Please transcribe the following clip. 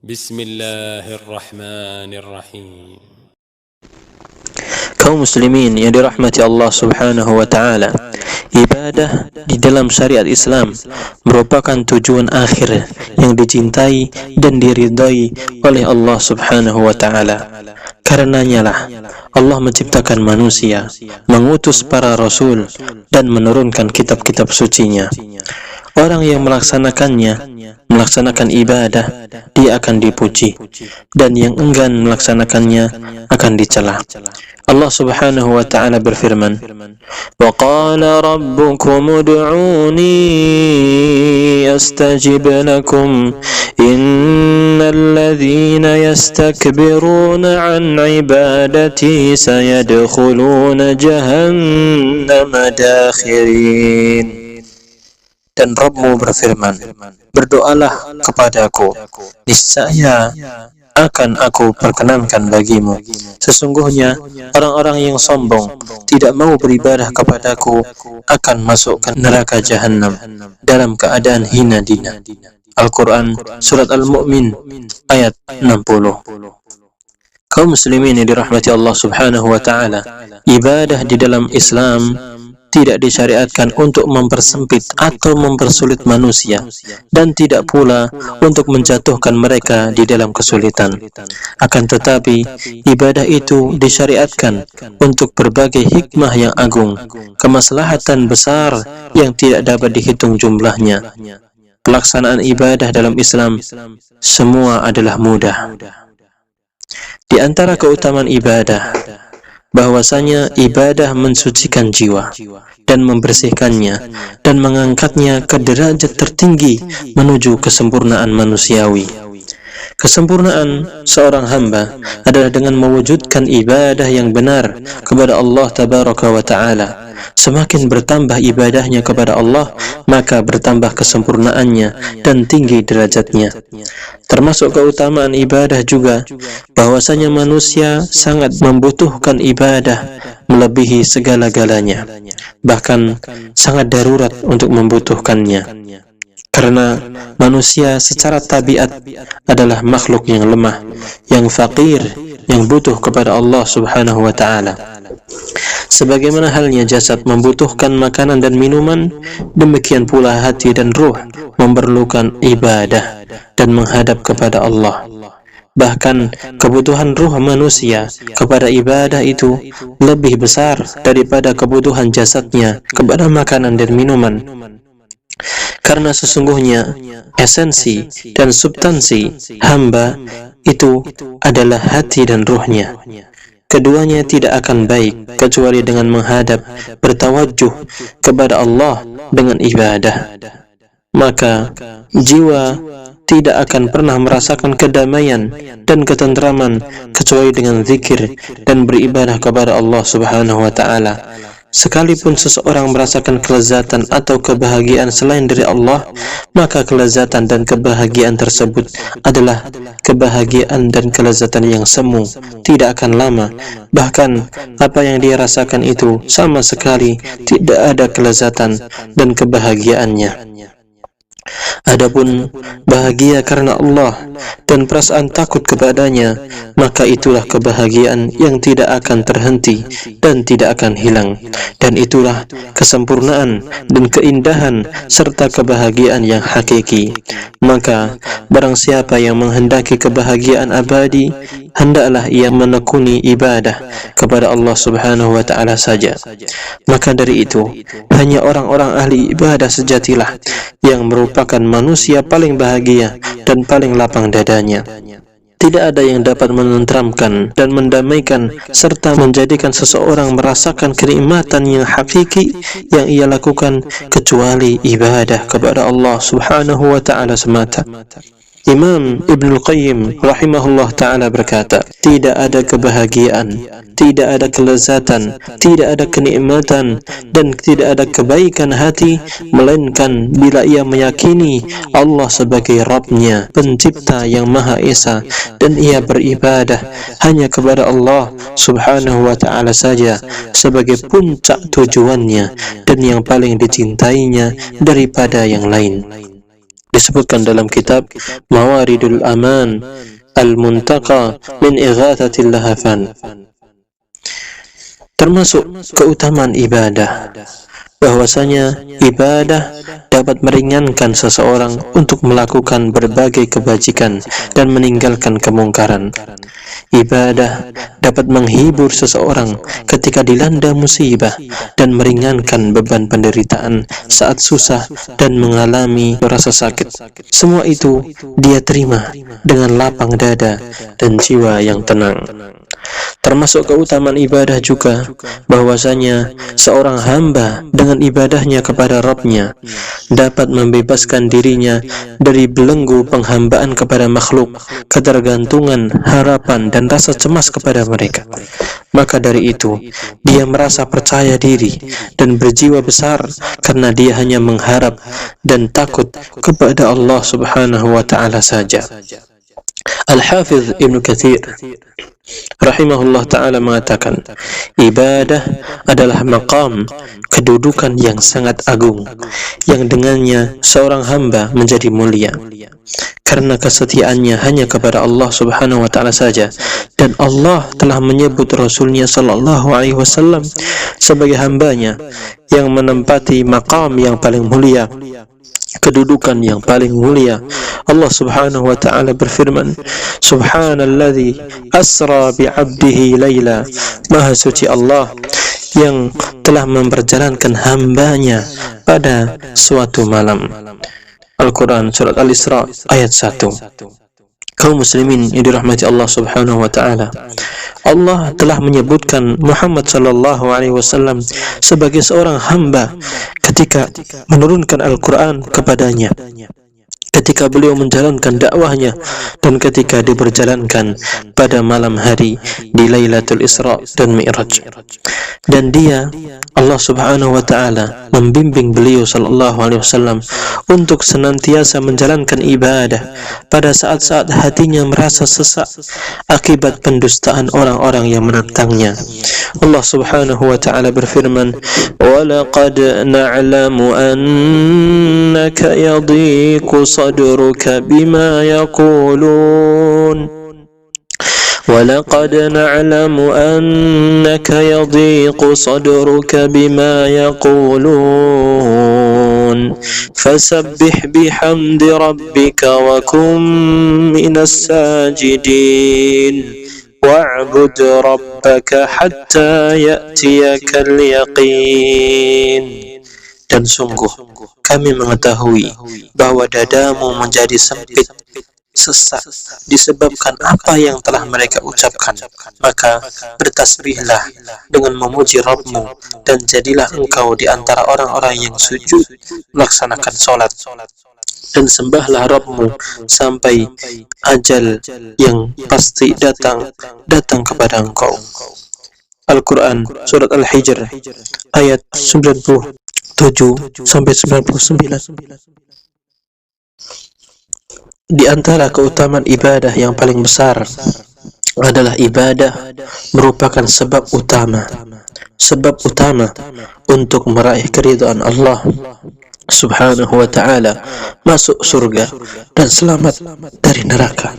Bismillahirrahmanirrahim. Kaum muslimin yang dirahmati Allah Subhanahu wa taala, ibadah di dalam syariat Islam merupakan tujuan akhir yang dicintai dan diridhai oleh Allah Subhanahu wa taala. Karenanya lah Allah menciptakan manusia, mengutus para rasul dan menurunkan kitab-kitab sucinya. Orang yang melaksanakan ibadah, dia akan dipuji, dan yang enggan melaksanakannya akan dicela. Allah Subhanahu wa ta'ala berfirman, "Wa qala rabbukum ud'uni astajib lakum innal ladzina yastakbiruna 'an 'ibadati sayadkhuluna jahannama dakhirin." Dan Rabbmu berfirman, "Berdoalah kepadaku, niscaya akan aku perkenankan bagimu. Sesungguhnya orang-orang yang sombong tidak mau beribadah kepadaku akan masuk ke neraka jahanam dalam keadaan hina dina." Al-Quran Surat Al-Mu'min ayat 60. Kaum muslimin yang dirahmati Allah Subhanahu wa ta'ala, ibadah di dalam Islam tidak disyariatkan untuk mempersempit atau mempersulit manusia, dan tidak pula untuk menjatuhkan mereka di dalam kesulitan. Akan tetapi, ibadah itu disyariatkan untuk berbagai hikmah yang agung, kemaslahatan besar yang tidak dapat dihitung jumlahnya. Pelaksanaan ibadah dalam Islam semua adalah mudah. Di antara keutamaan ibadah, bahwasanya ibadah mensucikan jiwa dan membersihkannya dan mengangkatnya ke derajat tertinggi menuju kesempurnaan manusiawi. Kesempurnaan seorang hamba adalah dengan mewujudkan ibadah yang benar kepada Allah Tabaraka wa Ta'ala. Semakin bertambah ibadahnya kepada Allah, maka bertambah kesempurnaannya dan tinggi derajatnya. Termasuk keutamaan ibadah juga bahwasanya manusia sangat membutuhkan ibadah melebihi segala-galanya, bahkan sangat darurat untuk membutuhkannya. Karena manusia secara tabiat adalah makhluk yang lemah, yang fakir, yang butuh kepada Allah Subhanahu wa ta'ala. Sebagaimana halnya jasad membutuhkan makanan dan minuman, demikian pula hati dan ruh memerlukan ibadah dan menghadap kepada Allah. Bahkan kebutuhan ruh manusia kepada ibadah itu lebih besar daripada kebutuhan jasadnya kepada makanan dan minuman. Karena sesungguhnya esensi dan substansi hamba itu adalah hati dan ruhnya. Keduanya tidak akan baik kecuali dengan menghadap, bertawajuh kepada Allah dengan ibadah. Maka jiwa tidak akan pernah merasakan kedamaian dan ketentraman kecuali dengan zikir dan beribadah kepada Allah Subhanahu wa ta'ala. Sekalipun seseorang merasakan kelezatan atau kebahagiaan selain dari Allah, maka kelezatan dan kebahagiaan tersebut adalah kebahagiaan dan kelezatan yang semu, tidak akan lama. Bahkan apa yang dia rasakan itu sama sekali tidak ada kelezatan dan kebahagiaannya. Adapun bahagia karena Allah dan perasaan takut kepadanya, maka itulah kebahagiaan yang tidak akan terhenti dan tidak akan hilang. Dan itulah kesempurnaan dan keindahan serta kebahagiaan yang hakiki. Maka barang siapa yang menghendaki kebahagiaan abadi, hendaklah ia menekuni ibadah kepada Allah Subhanahu wa ta'ala saja. Maka dari itu, hanya orang-orang ahli ibadah sejatilah yang merupakan manusia paling bahagia dan paling lapang dadanya. Tidak ada yang dapat menenteramkan dan mendamaikan serta menjadikan seseorang merasakan kenikmatan yang hakiki yang ia lakukan kecuali ibadah kepada Allah Subhanahu wa ta'ala semata. Imam Ibnul Qayyim rahimahullah ta'ala berkata, tidak ada kebahagiaan, tidak ada kelezatan, tidak ada kenikmatan, dan tidak ada kebaikan hati melainkan bila ia meyakini Allah sebagai Rabb-Nya, pencipta yang Maha Esa, dan ia beribadah hanya kepada Allah Subhanahu wa ta'ala saja sebagai puncak tujuannya dan yang paling dicintainya daripada yang lain. disebutkan dalam kitab Mawaridul Aman Al-Muntaqa min Ighathatil Lahafan. Termasuk keutamaan ibadah, bahwasanya ibadah dapat meringankan seseorang untuk melakukan berbagai kebajikan dan meninggalkan kemungkaran. Ibadah dapat menghibur seseorang ketika dilanda musibah dan meringankan beban penderitaan saat susah dan mengalami rasa sakit. Semua itu dia terima dengan lapang dada dan jiwa yang tenang. Termasuk keutamaan ibadah juga bahwasanya seorang hamba dengan ibadahnya kepada Rabb-Nya dapat membebaskan dirinya dari belenggu penghambaan kepada makhluk, ketergantungan, harapan, dan rasa cemas kepada mereka. Maka dari itu, dia merasa percaya diri dan berjiwa besar karena dia hanya mengharap dan takut kepada Allah Subhanahu wa Ta'ala saja. Al-Hafidh Ibn Katsir rahimahullah ta'ala mengatakan, ibadah adalah maqam, kedudukan yang sangat agung, yang dengannya seorang hamba menjadi mulia karena kesetiaannya hanya kepada Allah Subhanahu wa Ta'ala saja. Dan Allah telah menyebut Rasulnya sallallahu alaihi wasallam sebagai hambanya yang menempati maqam yang paling mulia, kedudukan yang paling mulia. Allah Subhanahu wa Ta'ala berfirman, Subhanalladzi asra bi'abdihi laila. Maha suci Allah yang telah memperjalankan hambanya pada suatu malam. Al-Quran Surat Al-Isra ayat 1. Kaum muslimin yang dirahmati Allah Subhanahu wa Ta'ala, Allah telah menyebutkan Muhammad sallallahu alaihi wasallam sebagai seorang hamba ketika menurunkan Al-Quran kepadanya, ketika beliau menjalankan dakwahnya, dan ketika diperjalankan pada malam hari di Lailatul Isra dan Mi'raj. Dan dia, Allah Subhanahu wa Ta'ala, membimbing beliau sallallahu alaihi wasallam untuk senantiasa menjalankan ibadah pada saat-saat hatinya merasa sesak akibat pendustaan orang-orang yang menentangnya. Allah Subhanahu wa Ta'ala berfirman, وَلَقَدْ نَعْلَمُ أَنَّكَ يَضِيقُ صَدْرُكَ بِمَا يَقُولُونَ وَلَقَدْ نَعْلَمُ أَنَّكَ يَضِيقُ صَدْرُكَ بِمَا يَقُولُونَ فَسَبِّحْ بِحَمْدِ رَبِّكَ وَكُن مِّنَ السَّاجِدِينَ وَاعْبُدْ رَبَّكَ حَتَّى يَأْتِيَكَ الْيَقِينُ. Dan sungguh kami mengetahui bahwa dadamu menjadi sempit, sesak, disebabkan apa yang telah mereka ucapkan. Maka bertasbihlah dengan memuji Rabbmu, dan jadilah engkau di antara orang-orang yang sujud melaksanakan sholat, dan sembahlah Rabbmu sampai ajal yang pasti datang kepada engkau. Al-Quran Surat Al-Hijr ayat 97 sampai 99. Di antara keutamaan ibadah yang paling besar adalah ibadah merupakan sebab utama untuk meraih keridhaan Allah Subhanahu wa Ta'ala, masuk surga dan selamat dari neraka.